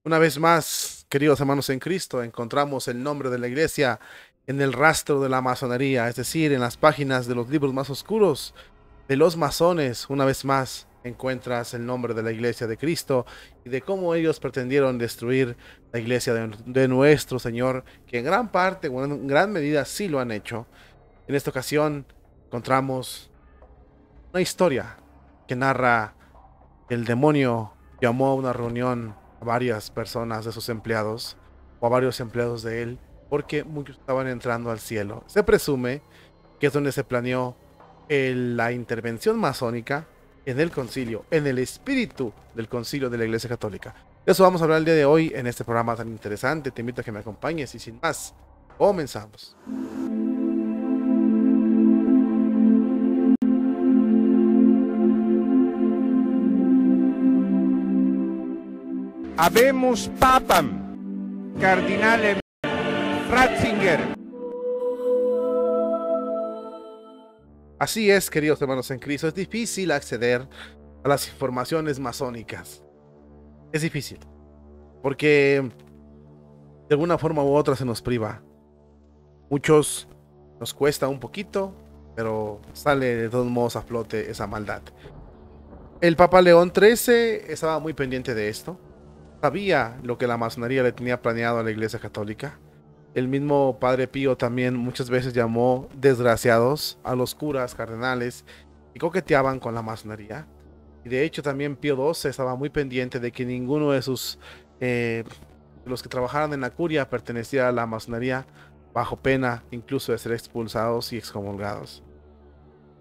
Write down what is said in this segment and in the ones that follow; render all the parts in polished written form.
Una vez más, queridos hermanos en Cristo, encontramos el nombre de la iglesia en el rastro de la masonería, es decir, en las páginas de los libros más oscuros de los masones. Una vez más, encuentras el nombre de la iglesia de Cristo y de cómo ellos pretendieron destruir la iglesia de nuestro Señor, que en gran parte, o en gran medida, sí lo han hecho. En esta ocasión, encontramos una historia que narra que el demonio llamó a una reunión a varias personas de sus empleados o a varios empleados de él porque muchos estaban entrando al cielo. Se presume que es donde se planeó la intervención masónica en el concilio, en el espíritu del concilio de la Iglesia Católica. De eso vamos a hablar el día de hoy en este programa tan interesante. Te invito a que me acompañes y sin más, comenzamos. Habemus papam, cardinale Ratzinger. Así es, queridos hermanos en Cristo, es difícil acceder a las informaciones masónicas. Es difícil, porque de alguna forma u otra se nos priva. Muchos nos cuesta un poquito, pero sale de todos modos a flote esa maldad. El Papa León XIII estaba muy pendiente de esto. Sabía lo que la masonería le tenía planeado a la Iglesia Católica. El mismo Padre Pío también muchas veces llamó desgraciados a los curas cardenales que coqueteaban con la masonería. Y de hecho también Pío XII estaba muy pendiente de que ninguno de los que trabajaran en la curia pertenecía a la masonería, bajo pena incluso de ser expulsados y excomulgados.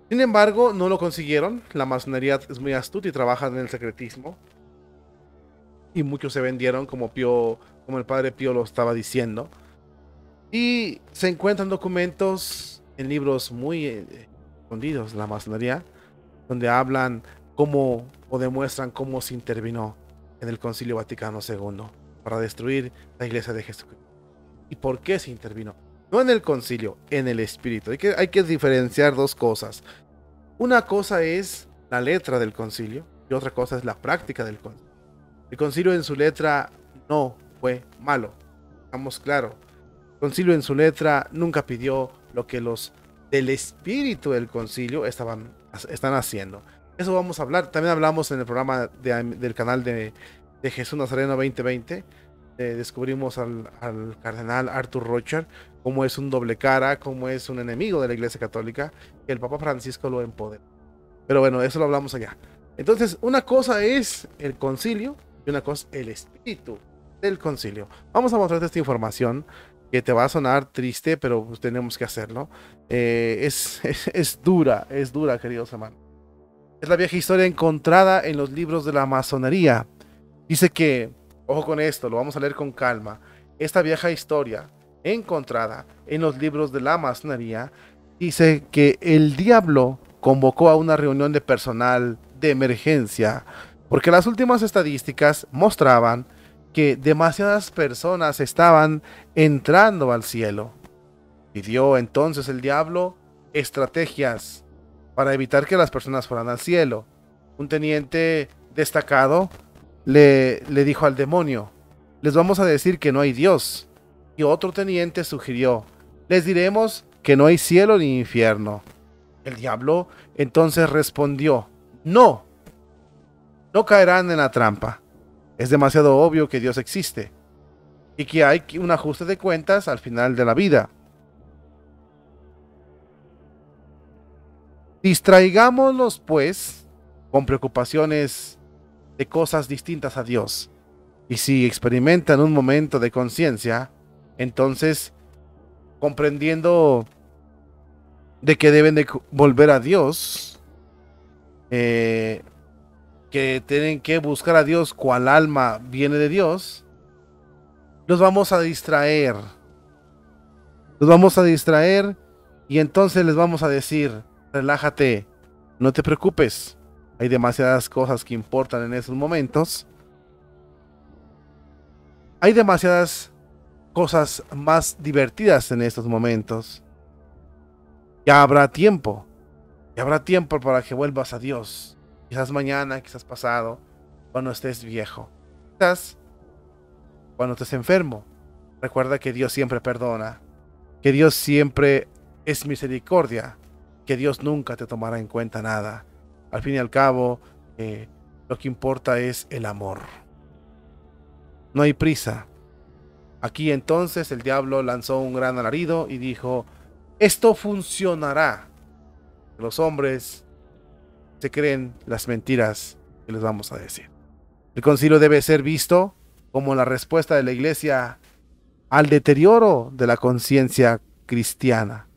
Sin embargo, no lo consiguieron. La masonería es muy astuta y trabaja en el secretismo. Y muchos se vendieron como el Padre Pío lo estaba diciendo. Y se encuentran documentos en libros muy escondidos de la masonería, donde hablan cómo o demuestran cómo se intervino en el Concilio Vaticano II para destruir la Iglesia de Jesucristo. ¿Y por qué se intervino? No en el concilio, en el espíritu. Hay que diferenciar dos cosas. Una cosa es la letra del concilio y otra cosa es la práctica del concilio. El concilio en su letra no fue malo, estamos claros. El concilio en su letra nunca pidió lo que los del espíritu del concilio están haciendo. Eso vamos a hablar. También hablamos en el programa del canal de Jesús Nazareno 2020. Descubrimos al cardenal Arthur Rocher, cómo es un doble cara, cómo es un enemigo de la Iglesia Católica, que el Papa Francisco lo empodera. Pero bueno, eso lo hablamos allá. Entonces, una cosa es el concilio y una cosa el espíritu del concilio. Vamos a mostrarte esta información que te va a sonar triste, pero pues tenemos que hacerlo. Es dura, queridos hermanos. Es la vieja historia encontrada en los libros de la masonería. Dice que, ojo con esto, lo vamos a leer con calma. Esta vieja historia encontrada en los libros de la masonería dice que el diablo convocó a una reunión de personal de emergencia porque las últimas estadísticas mostraban que demasiadas personas estaban entrando al cielo. Pidió entonces el diablo estrategias para evitar que las personas fueran al cielo. Un teniente destacado le dijo al demonio: les vamos a decir que no hay Dios. Y otro teniente sugirió: les diremos que no hay cielo ni infierno. El diablo entonces respondió: no, no caerán en la trampa. Es demasiado obvio que Dios existe y que hay un ajuste de cuentas al final de la vida. Distraigámonos, pues, con preocupaciones de cosas distintas a Dios. Y si experimentan un momento de conciencia, entonces, comprendiendo de que deben de volver a Dios, que tienen que buscar a Dios cual alma viene de Dios, los vamos a distraer. Los vamos a distraer y entonces les vamos a decir: relájate, no te preocupes. Hay demasiadas cosas que importan en esos momentos. Hay demasiadas cosas más divertidas en estos momentos. Ya habrá tiempo. Ya habrá tiempo para que vuelvas a Dios. Quizás mañana, quizás pasado, cuando estés viejo. Quizás cuando estés enfermo, recuerda que Dios siempre perdona, que Dios siempre es misericordia, que Dios nunca te tomará en cuenta nada. Al fin y al cabo, lo que importa es el amor. No hay prisa. Aquí entonces el diablo lanzó un gran alarido y dijo: esto funcionará. Los hombres se creen las mentiras que les vamos a decir. El concilio debe ser visto como la respuesta de la iglesia al deterioro de la conciencia cristiana.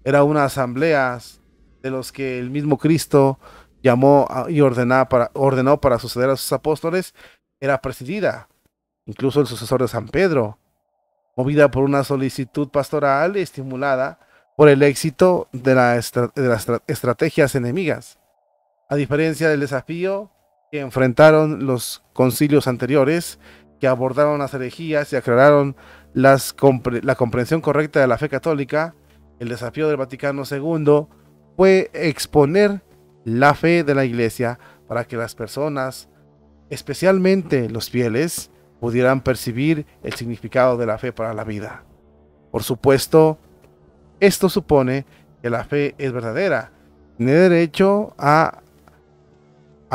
Era una asamblea de los que el mismo Cristo llamó y ordenó para suceder a sus apóstoles. Era presidida, incluso el sucesor de San Pedro, movida por una solicitud pastoral estimulada por el éxito de las estrategias enemigas. A diferencia del desafío que enfrentaron los concilios anteriores, que abordaron las herejías y aclararon la comprensión correcta de la fe católica, el desafío del Vaticano II fue exponer la fe de la Iglesia para que las personas, especialmente los fieles, pudieran percibir el significado de la fe para la vida. Por supuesto, esto supone que la fe es verdadera. Tiene derecho al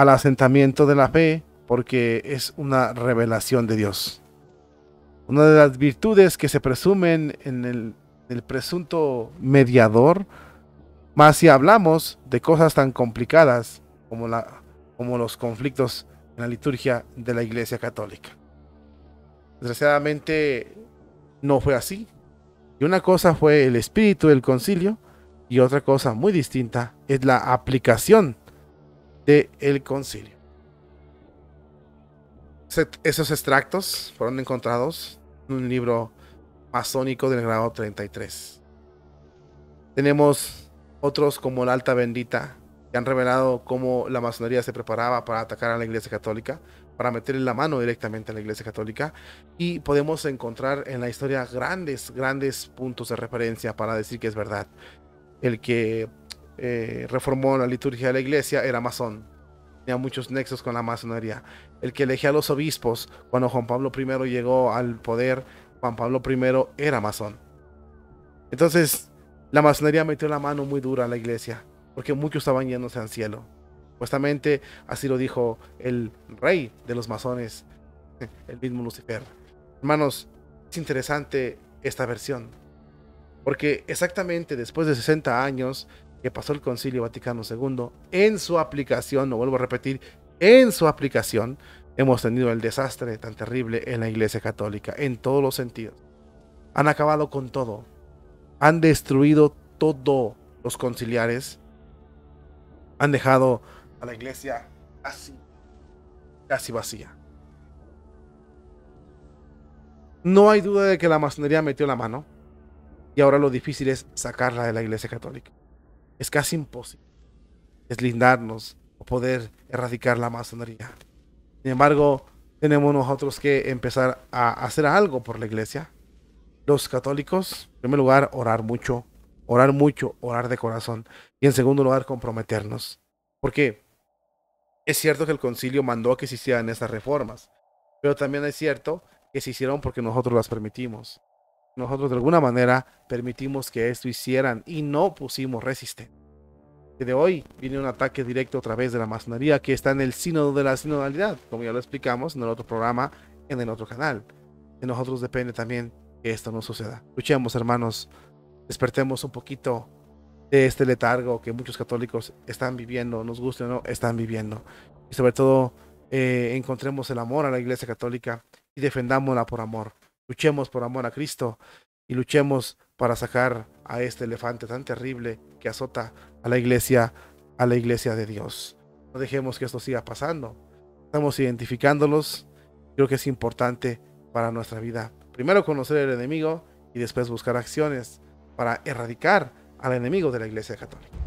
asentamiento de la fe porque es una revelación de Dios. Una de las virtudes que se presumen en el presunto mediador, más si hablamos de cosas tan complicadas como los conflictos en la liturgia de la Iglesia Católica. Desgraciadamente no fue así. Y una cosa fue el espíritu del concilio y otra cosa muy distinta es la aplicación del concilio. Esos extractos fueron encontrados en un libro masónico del grado 33. Tenemos otros como la Alta Bendita, que han revelado cómo la masonería se preparaba para atacar a la Iglesia Católica, para meterle la mano directamente a la Iglesia Católica, y podemos encontrar en la historia grandes puntos de referencia para decir que es verdad. El que reformó la liturgia de la Iglesia era masón, tenía muchos nexos con la masonería. El que elegía a los obispos cuando Juan Pablo I llegó al poder, Juan Pablo I era masón. Entonces, la masonería metió la mano muy dura a la Iglesia, porque muchos estaban yéndose al cielo. Supuestamente así lo dijo el rey de los masones, el mismo Lucifer. Hermanos, es interesante esta versión, porque exactamente después de 60 años que pasó el Concilio Vaticano II, en su aplicación, lo vuelvo a repetir, en su aplicación, hemos tenido el desastre tan terrible en la Iglesia Católica, en todos los sentidos. Han acabado con todo, han destruido todo los conciliares, han dejado a la Iglesia casi vacía. No hay duda de que la masonería metió la mano y ahora lo difícil es sacarla de la Iglesia Católica. Es casi imposible deslindarnos o poder erradicar la masonería. Sin embargo, tenemos nosotros que empezar a hacer algo por la Iglesia. Los católicos, en primer lugar, orar mucho, orar de corazón. Y en segundo lugar, comprometernos. Porque es cierto que el concilio mandó que se hicieran estas reformas, pero también es cierto que se hicieron porque nosotros las permitimos. Nosotros de alguna manera permitimos que esto hicieran y no pusimos resistencia. De hoy viene un ataque directo a través de la masonería que está en el sínodo de la sinodalidad, como ya lo explicamos en el otro programa, en el otro canal. De nosotros depende también que esto no suceda. Luchemos, hermanos, despertemos un poquito de este letargo que muchos católicos están viviendo, nos guste o no, están viviendo. Y sobre todo, encontremos el amor a la Iglesia Católica y defendámosla por amor. Luchemos por amor a Cristo y luchemos para sacar a este elefante tan terrible que azota a la iglesia de Dios. No dejemos que esto siga pasando. Estamos identificándolos. Creo que es importante para nuestra vida. Primero conocer el enemigo y después buscar acciones para erradicar al enemigo de la Iglesia Católica.